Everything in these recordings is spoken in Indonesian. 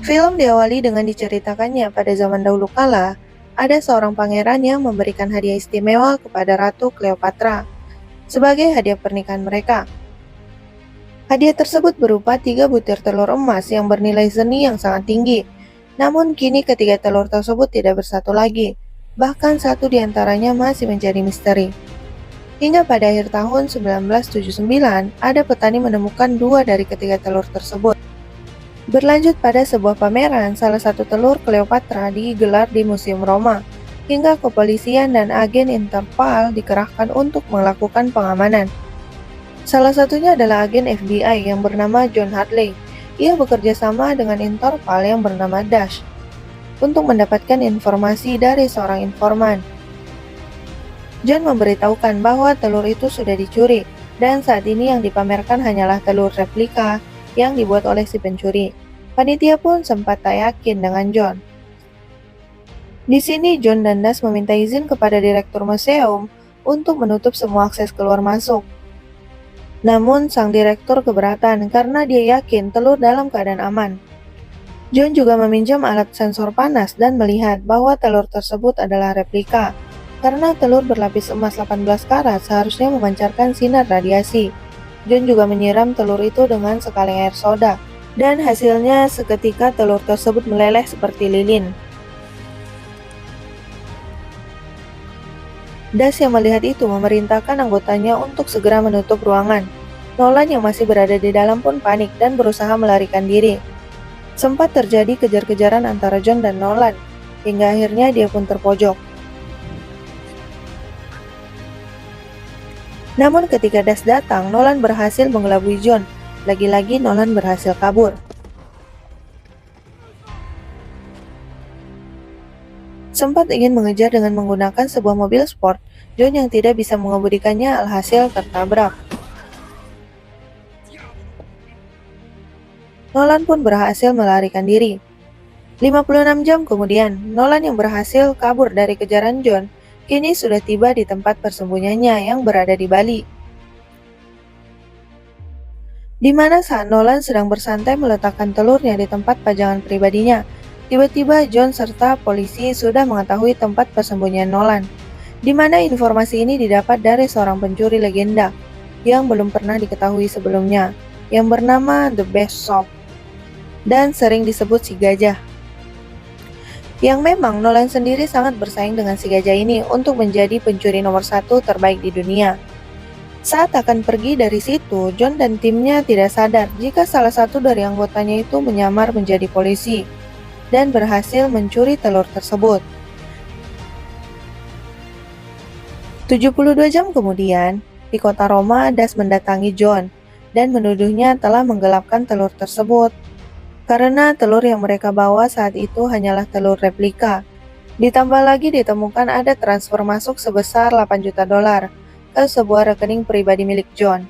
Film diawali dengan diceritakannya pada zaman dahulu kala, ada seorang pangeran yang memberikan hadiah istimewa kepada Ratu Cleopatra sebagai hadiah pernikahan mereka. Hadiah tersebut berupa 3 butir telur emas yang bernilai seni yang sangat tinggi. Namun kini ketiga telur tersebut tidak bersatu lagi, bahkan satu di antaranya masih menjadi misteri. Hingga pada akhir tahun 1979, ada petani menemukan 2 dari ketiga telur tersebut. Berlanjut pada sebuah pameran, salah satu telur Cleopatra digelar di Museum Roma, hingga kepolisian dan agen Interpol dikerahkan untuk melakukan pengamanan. Salah satunya adalah agen FBI yang bernama John Hadley. Ia bekerja sama dengan Interpol yang bernama Dash untuk mendapatkan informasi dari seorang informan. John memberitahukan bahwa telur itu sudah dicuri, dan saat ini yang dipamerkan hanyalah telur replika yang dibuat oleh si pencuri. Panitia pun sempat tak yakin dengan John. Di sini John dan Dash meminta izin kepada direktur museum untuk menutup semua akses keluar masuk. Namun sang direktur keberatan karena dia yakin telur dalam keadaan aman. John juga meminjam alat sensor panas dan melihat bahwa telur tersebut adalah replika. Karena telur berlapis emas 18 karat seharusnya memancarkan sinar radiasi. John juga menyiram telur itu dengan sekaleng air soda, dan hasilnya seketika telur tersebut meleleh seperti lilin. Dash yang melihat itu memerintahkan anggotanya untuk segera menutup ruangan. Nolan yang masih berada di dalam pun panik dan berusaha melarikan diri. Sempat terjadi kejar-kejaran antara John dan Nolan, hingga akhirnya dia pun terpojok. Namun ketika Dash datang, Nolan berhasil mengelabui John. Lagi-lagi Nolan berhasil kabur. Sempat ingin mengejar dengan menggunakan sebuah mobil sport, John yang tidak bisa mengemudikannya alhasil tertabrak. Nolan pun berhasil melarikan diri. 56 jam kemudian, Nolan yang berhasil kabur dari kejaran John, kini sudah tiba di tempat persembunyiannya yang berada di Bali. Di mana saat Nolan sedang bersantai meletakkan telurnya di tempat pajangan pribadinya, tiba-tiba John serta polisi sudah mengetahui tempat persembunyian Nolan, di mana informasi ini didapat dari seorang pencuri legenda yang belum pernah diketahui sebelumnya, yang bernama The Best Shop, dan sering disebut si gajah. Yang memang Nolan sendiri sangat bersaing dengan si gajah ini untuk menjadi pencuri nomor 1 terbaik di dunia. Saat akan pergi dari situ, John dan timnya tidak sadar jika salah satu dari anggotanya itu menyamar menjadi polisi dan berhasil mencuri telur tersebut. 72 jam kemudian, di kota Roma, Dash mendatangi John dan menuduhnya telah menggelapkan telur tersebut. Karena telur yang mereka bawa saat itu hanyalah telur replika. Ditambah lagi ditemukan ada transfer masuk sebesar 8 juta dolar ke sebuah rekening pribadi milik John.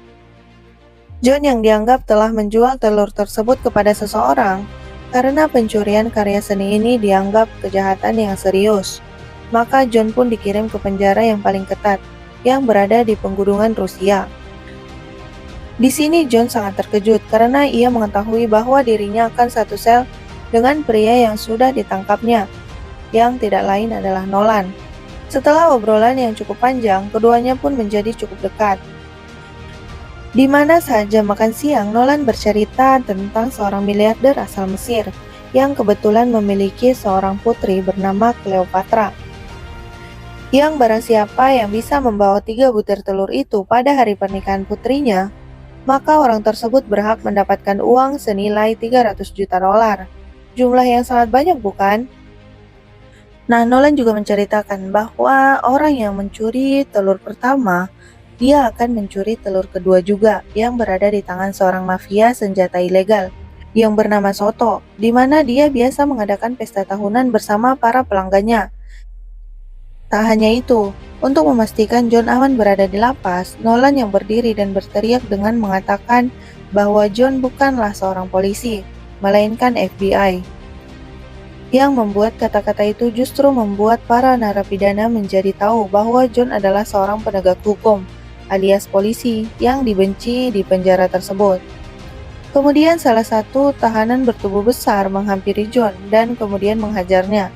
John yang dianggap telah menjual telur tersebut kepada seseorang karena pencurian karya seni ini dianggap kejahatan yang serius. Maka John pun dikirim ke penjara yang paling ketat yang berada di pegunungan Rusia. Di sini John sangat terkejut karena ia mengetahui bahwa dirinya akan satu sel dengan pria yang sudah ditangkapnya, yang tidak lain adalah Nolan. Setelah obrolan yang cukup panjang, keduanya pun menjadi cukup dekat. Di mana saat jam makan siang, Nolan bercerita tentang seorang miliarder asal Mesir yang kebetulan memiliki seorang putri bernama Cleopatra. Yang barang siapa yang bisa membawa 3 butir telur itu pada hari pernikahan putrinya, maka orang tersebut berhak mendapatkan uang senilai 300 juta dolar. Jumlah yang sangat banyak, bukan? Nah, Nolan juga menceritakan bahwa orang yang mencuri telur pertama, dia akan mencuri telur kedua juga yang berada di tangan seorang mafia senjata ilegal yang bernama Soto, di mana dia biasa mengadakan pesta tahunan bersama para pelanggannya. Tak hanya itu, untuk memastikan John aman berada di lapas, Nolan yang berdiri dan berteriak dengan mengatakan bahwa John bukanlah seorang polisi, melainkan FBI. Yang membuat kata-kata itu justru membuat para narapidana menjadi tahu bahwa John adalah seorang penegak hukum, alias polisi, yang dibenci di penjara tersebut. Kemudian salah satu tahanan bertubuh besar menghampiri John dan kemudian menghajarnya.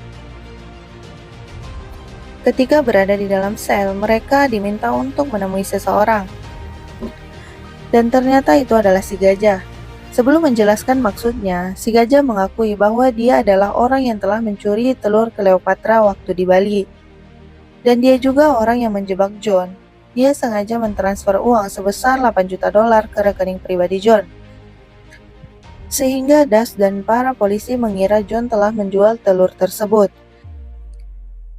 Ketika berada di dalam sel, mereka diminta untuk menemui seseorang. Dan ternyata itu adalah si gajah. Sebelum menjelaskan maksudnya, si gajah mengakui bahwa dia adalah orang yang telah mencuri telur Cleopatra waktu di Bali. Dan dia juga orang yang menjebak John. Dia sengaja mentransfer uang sebesar 8 juta dolar ke rekening pribadi John. Sehingga Das dan para polisi mengira John telah menjual telur tersebut.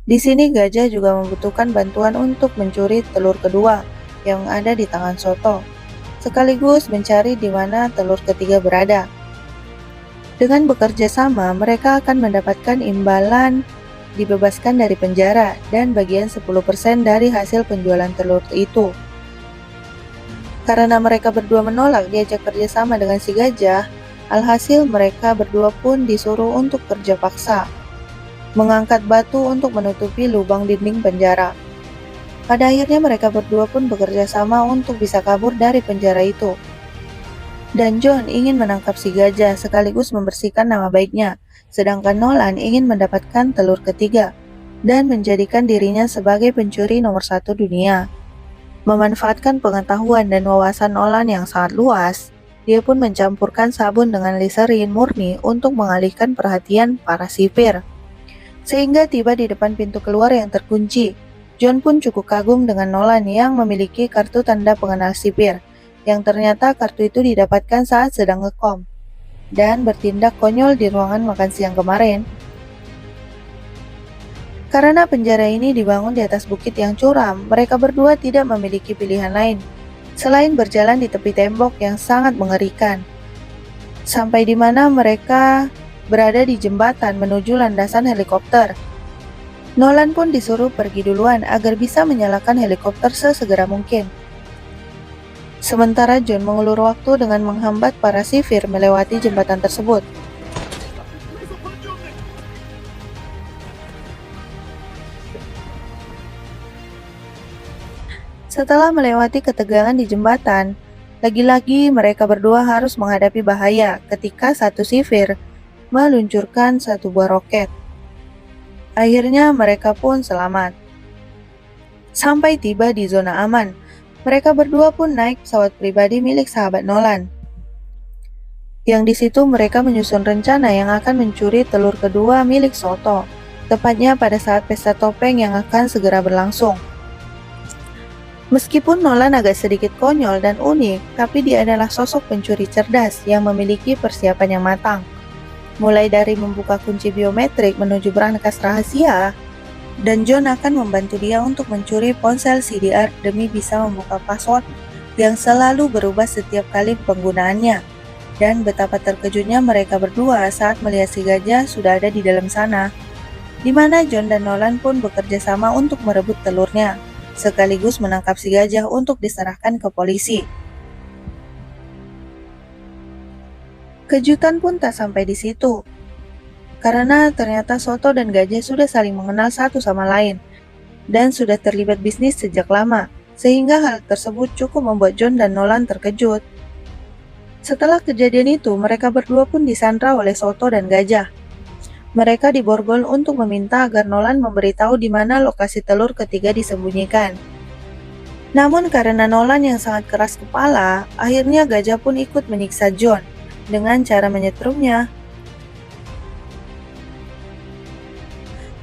Di sini gajah juga membutuhkan bantuan untuk mencuri telur kedua yang ada di tangan Soto, sekaligus mencari di mana telur ketiga berada. Dengan bekerja sama, mereka akan mendapatkan imbalan dibebaskan dari penjara dan bagian 10% dari hasil penjualan telur itu. Karena mereka berdua menolak diajak kerjasama dengan si gajah, alhasil mereka berdua pun disuruh untuk kerja paksa, mengangkat batu untuk menutupi lubang dinding penjara. Pada akhirnya mereka berdua pun bekerja sama untuk bisa kabur dari penjara itu. Dan John ingin menangkap si gajah sekaligus membersihkan nama baiknya, sedangkan Nolan ingin mendapatkan telur ketiga dan menjadikan dirinya sebagai pencuri nomor 1 dunia. Memanfaatkan pengetahuan dan wawasan Nolan yang sangat luas, dia pun mencampurkan sabun dengan liserin murni untuk mengalihkan perhatian para sipir. Sehingga tiba di depan pintu keluar yang terkunci. John pun cukup kagum dengan Nolan yang memiliki kartu tanda pengenal sipir, yang ternyata kartu itu didapatkan saat sedang ngekom dan bertindak konyol di ruangan makan siang kemarin. Karena penjara ini dibangun di atas bukit yang curam, mereka berdua tidak memiliki pilihan lain selain berjalan di tepi tembok yang sangat mengerikan. Sampai di mana mereka berada di jembatan menuju landasan helikopter. Nolan pun disuruh pergi duluan agar bisa menyalakan helikopter sesegera mungkin. Sementara John mengulur waktu dengan menghambat para sipir melewati jembatan tersebut. Setelah melewati ketegangan di jembatan, lagi-lagi mereka berdua harus menghadapi bahaya ketika satu sipir meluncurkan satu buah roket. Akhirnya mereka pun selamat. Sampai tiba di zona aman, mereka berdua pun naik pesawat pribadi milik sahabat Nolan. Yang di situ mereka menyusun rencana yang akan mencuri telur kedua milik Soto, tepatnya pada saat pesta topeng yang akan segera berlangsung. Meskipun Nolan agak sedikit konyol dan unik, tapi dia adalah sosok pencuri cerdas yang memiliki persiapan yang matang. Mulai dari membuka kunci biometrik menuju brankas rahasia, dan John akan membantu dia untuk mencuri ponsel CDR demi bisa membuka password yang selalu berubah setiap kali penggunaannya. Dan betapa terkejutnya mereka berdua saat melihat si gajah sudah ada di dalam sana, di mana John dan Nolan pun bekerja sama untuk merebut telurnya, sekaligus menangkap si gajah untuk diserahkan ke polisi. Kejutan pun tak sampai di situ, karena ternyata Soto dan gajah sudah saling mengenal satu sama lain, dan sudah terlibat bisnis sejak lama, sehingga hal tersebut cukup membuat John dan Nolan terkejut. Setelah kejadian itu, mereka berdua pun disandra oleh Soto dan gajah. Mereka diborgol untuk meminta agar Nolan memberitahu di mana lokasi telur ketiga disembunyikan. Namun karena Nolan yang sangat keras kepala, akhirnya gajah pun ikut menyiksa John dengan cara menyetrumnya.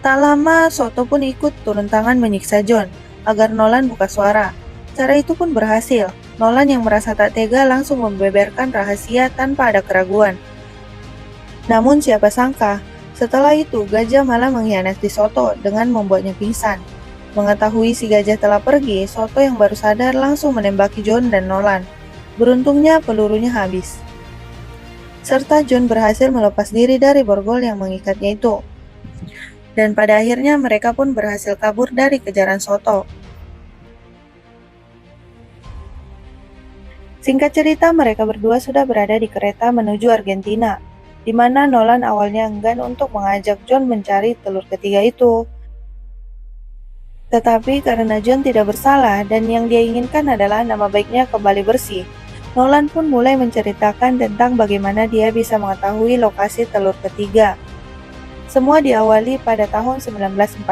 Tak lama, Soto pun ikut turun tangan menyiksa John agar Nolan buka suara. Cara itu pun berhasil. Nolan yang merasa tak tega langsung membeberkan rahasia tanpa ada keraguan. Namun siapa sangka, setelah itu gajah malah mengkhianati Soto dengan membuatnya pingsan. Mengetahui si gajah telah pergi, Soto yang baru sadar langsung menembaki John dan Nolan. Beruntungnya pelurunya habis. Serta John berhasil melepas diri dari borgol yang mengikatnya itu. Dan pada akhirnya mereka pun berhasil kabur dari kejaran Soto. Singkat cerita, mereka berdua sudah berada di kereta menuju Argentina, di mana Nolan awalnya enggan untuk mengajak John mencari telur ketiga itu. Tetapi karena John tidak bersalah dan yang dia inginkan adalah nama baiknya kembali bersih, Nolan pun mulai menceritakan tentang bagaimana dia bisa mengetahui lokasi telur ketiga. Semua diawali pada tahun 1945,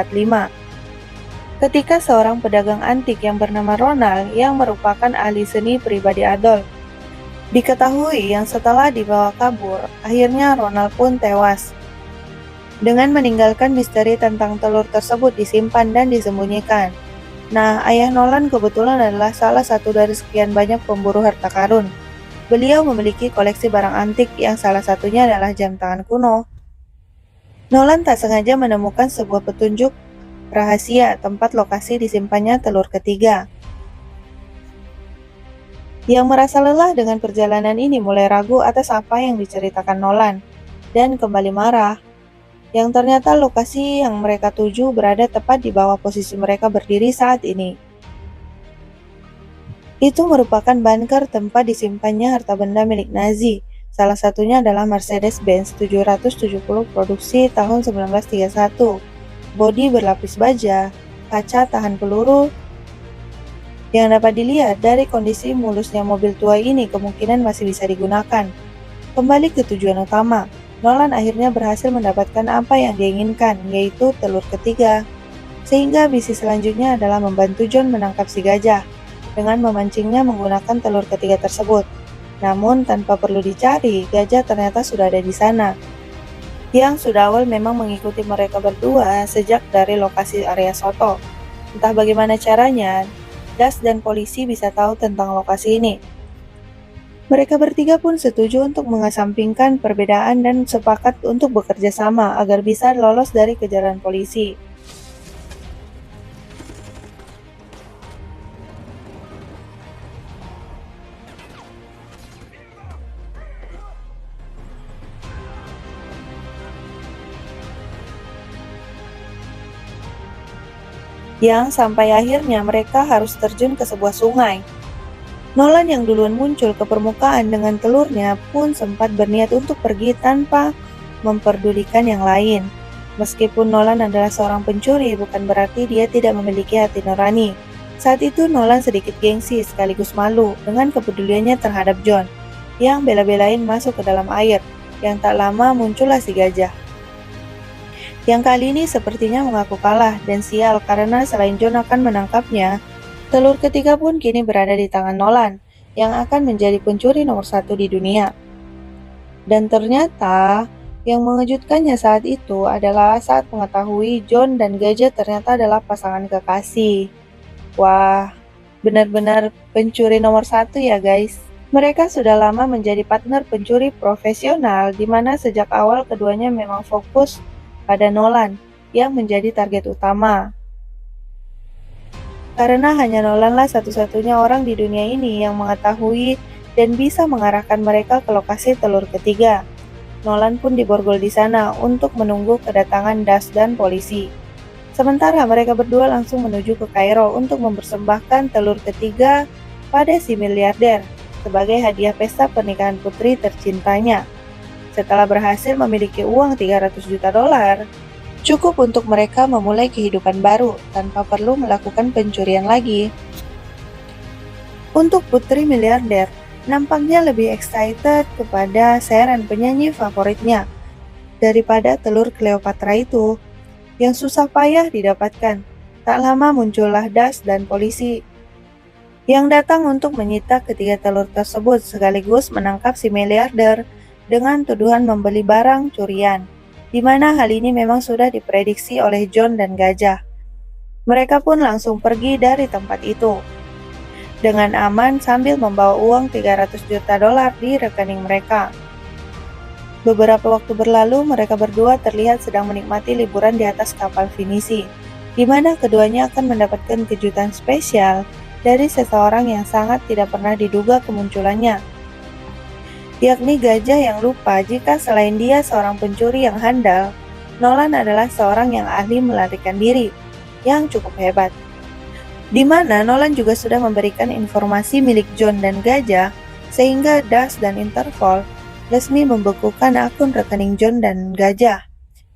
ketika seorang pedagang antik yang bernama Ronald yang merupakan ahli seni pribadi Adolf diketahui yang setelah dibawa kabur, akhirnya Ronald pun tewas. Dengan meninggalkan misteri tentang telur tersebut disimpan dan disembunyikan. Nah, ayah Nolan kebetulan adalah salah satu dari sekian banyak pemburu harta karun. Beliau memiliki koleksi barang antik yang salah satunya adalah jam tangan kuno. Nolan tak sengaja menemukan sebuah petunjuk rahasia tempat lokasi disimpannya telur ketiga. Yang merasa lelah dengan perjalanan ini mulai ragu atas apa yang diceritakan Nolan, dan kembali marah. Yang ternyata lokasi yang mereka tuju berada tepat di bawah posisi mereka berdiri saat ini. Itu merupakan bunker tempat disimpannya harta benda milik Nazi. Salah satunya adalah Mercedes-Benz 770 produksi tahun 1931. Bodi berlapis baja, kaca tahan peluru. Yang dapat dilihat dari kondisi mulusnya mobil tua ini kemungkinan masih bisa digunakan. Kembali ke tujuan utama, Nolan akhirnya berhasil mendapatkan apa yang diinginkan, yaitu telur ketiga. Sehingga misi selanjutnya adalah membantu John menangkap si gajah, dengan memancingnya menggunakan telur ketiga tersebut. Namun tanpa perlu dicari, gajah ternyata sudah ada di sana. Yang sudah awal memang mengikuti mereka berdua sejak dari lokasi area soto. Entah bagaimana caranya, Das dan polisi bisa tahu tentang lokasi ini. Mereka bertiga pun setuju untuk mengesampingkan perbedaan dan sepakat untuk bekerja sama agar bisa lolos dari kejaran polisi. Yang sampai akhirnya mereka harus terjun ke sebuah sungai. Nolan yang duluan muncul ke permukaan dengan telurnya pun sempat berniat untuk pergi tanpa memperdulikan yang lain. Meskipun Nolan adalah seorang pencuri, bukan berarti dia tidak memiliki hati nurani. Saat itu Nolan sedikit gengsi sekaligus malu dengan kepeduliannya terhadap John, yang bela-belain masuk ke dalam air. Yang tak lama muncullah si gajah. Yang kali ini sepertinya mengaku kalah dan sial karena selain John akan menangkapnya, telur ketiga pun kini berada di tangan Nolan, yang akan menjadi pencuri nomor 1 di dunia. Dan ternyata, yang mengejutkannya saat itu adalah saat mengetahui John dan gajah ternyata adalah pasangan kekasih. Wah, benar-benar pencuri nomor 1 ya guys. Mereka sudah lama menjadi partner pencuri profesional, di mana sejak awal keduanya memang fokus pada Nolan yang menjadi target utama. Karena hanya Nolanlah satu-satunya orang di dunia ini yang mengetahui dan bisa mengarahkan mereka ke lokasi telur ketiga. Nolan pun diborgol di sana untuk menunggu kedatangan Das dan polisi. Sementara mereka berdua langsung menuju ke Kairo untuk mempersembahkan telur ketiga pada si miliarder sebagai hadiah pesta pernikahan putri tercintanya. Setelah berhasil memiliki uang 300 juta dolar, cukup untuk mereka memulai kehidupan baru tanpa perlu melakukan pencurian lagi. Untuk putri miliarder, nampaknya lebih excited kepada Sharon penyanyi favoritnya daripada telur Cleopatra itu, yang susah payah didapatkan. Tak lama muncullah Das dan polisi yang datang untuk menyita ketiga telur tersebut sekaligus menangkap si miliarder dengan tuduhan membeli barang curian, di mana hal ini memang sudah diprediksi oleh John dan gajah. Mereka pun langsung pergi dari tempat itu dengan aman sambil membawa uang 300 juta dolar di rekening mereka. Beberapa waktu berlalu, mereka berdua terlihat sedang menikmati liburan di atas kapal Finisi, di mana keduanya akan mendapatkan kejutan spesial dari seseorang yang sangat tidak pernah diduga kemunculannya, yakni gajah yang lupa jika selain dia seorang pencuri yang handal, Nolan adalah seorang yang ahli melarikan diri, yang cukup hebat. Di mana Nolan juga sudah memberikan informasi milik John dan gajah, sehingga Das dan Interpol resmi membekukan akun rekening John dan gajah,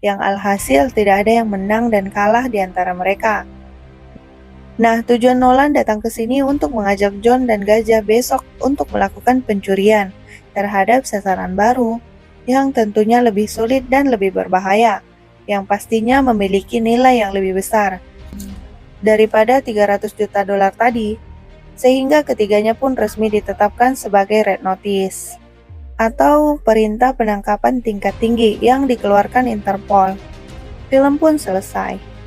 yang alhasil tidak ada yang menang dan kalah di antara mereka. Nah, tujuan Nolan datang ke sini untuk mengajak John dan Gajah besok untuk melakukan pencurian terhadap sasaran baru yang tentunya lebih sulit dan lebih berbahaya, yang pastinya memiliki nilai yang lebih besar daripada 300 juta dolar tadi, sehingga ketiganya pun resmi ditetapkan sebagai Red Notice atau perintah penangkapan tingkat tinggi yang dikeluarkan Interpol. Film pun selesai.